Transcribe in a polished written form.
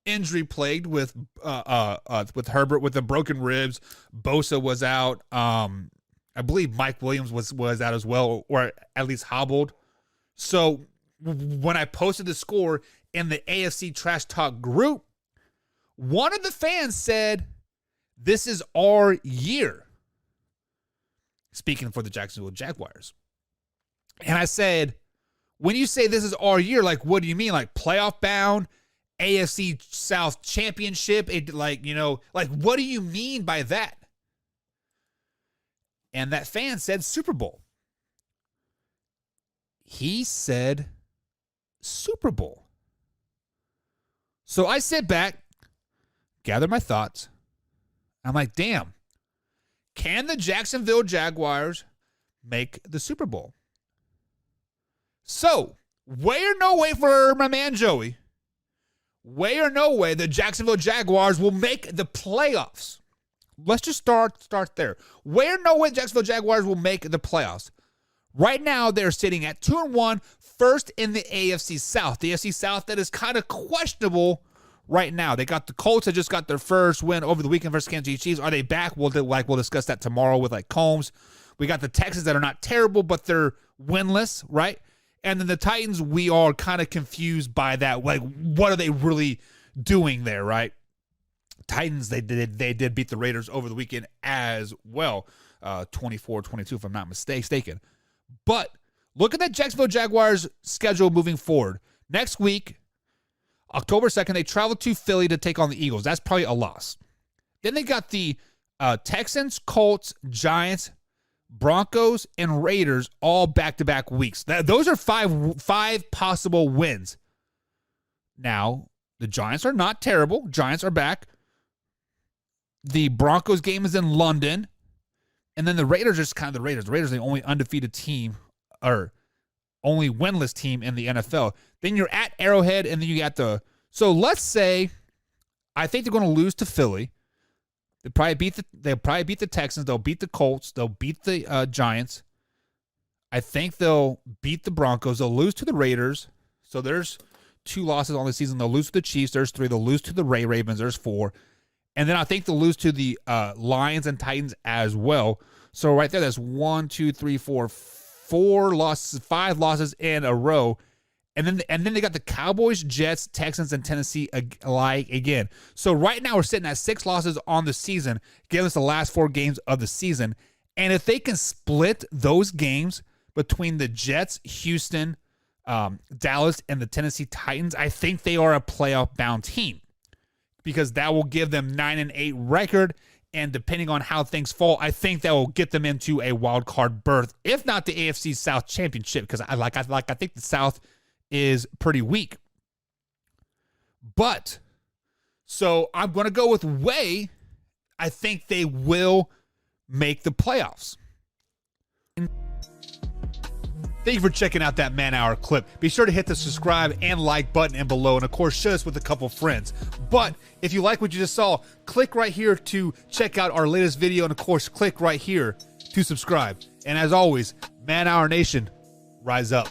injury plagued with Herbert with the broken ribs. Bosa was out. I believe Mike Williams was out as well, or at least hobbled. So when I posted the score in the AFC Trash Talk group, one of the fans said, "This is our year." Speaking for the Jacksonville Jaguars. And I said, when you say this is our year, like, what do you mean? Like playoff bound, AFC South championship? What do you mean by that? And that fan said Super Bowl. He said Super Bowl. So I sit back, gather my thoughts. I'm like, damn, can the Jacksonville Jaguars make the Super Bowl? So, way or no way for my man Joey, way or no way the Jacksonville Jaguars will make the playoffs. Let's just start there. Way or no way the Jacksonville Jaguars will make the playoffs. Right now, they're sitting at 2-1, first in the AFC South. The AFC South that is kind of questionable right now. They got the Colts that just got their first win over the weekend versus Kansas City Chiefs. Are they back? We'll discuss that tomorrow with Combs. We got the Texans that are not terrible, but they're winless, right? And then the Titans, we are kind of confused by that. Like, what are they really doing there, right? Titans, they did beat the Raiders over the weekend as well, 24-22 if I'm not mistaken. But look at that Jacksonville Jaguars schedule moving forward. Next week, October 2nd, they travel to Philly to take on the Eagles. That's probably a loss. Then they got the Texans, Colts, Giants, Broncos, and Raiders all back-to-back weeks. Those are five possible wins. Now, the Giants are not terrible. Giants are back. The Broncos game is in London. And then the Raiders are just kind of the Raiders. The Raiders are the only undefeated team, or only winless team in the NFL. Then you're at Arrowhead, and then you got so let's say, I think they're going to lose to Philly. They'll probably beat the Texans. They'll beat the Colts. They'll beat the Giants. I think they'll beat the Broncos. They'll lose to the Raiders. So there's 2 losses on the season. They'll lose to the Chiefs. There's 3. They'll lose to the Ravens. There's 4. And then I think they'll lose to the Lions and Titans as well. So right there, that's 4 losses, 5 losses in a row. And then they got the Cowboys, Jets, Texans, and Tennessee again. So right now we're sitting at 6 losses on the season, giving us the last 4 games of the season. And if they can split those games between the Jets, Houston, Dallas, and the Tennessee Titans, I think they are a playoff-bound team, because that will give them 9-8 record. And depending on how things fall, I think that will get them into a wild card berth, if not the AFC South championship, because I think the South is pretty weak. But, so I'm going to go with way. I think they will make the playoffs. Thank you for checking out that man-hour clip. Be sure to hit the subscribe and like button and below, and of course, share us with a couple friends. But if you like what you just saw, click right here to check out our latest video, and of course, click right here to subscribe. And as always, Man Hour Nation, rise up.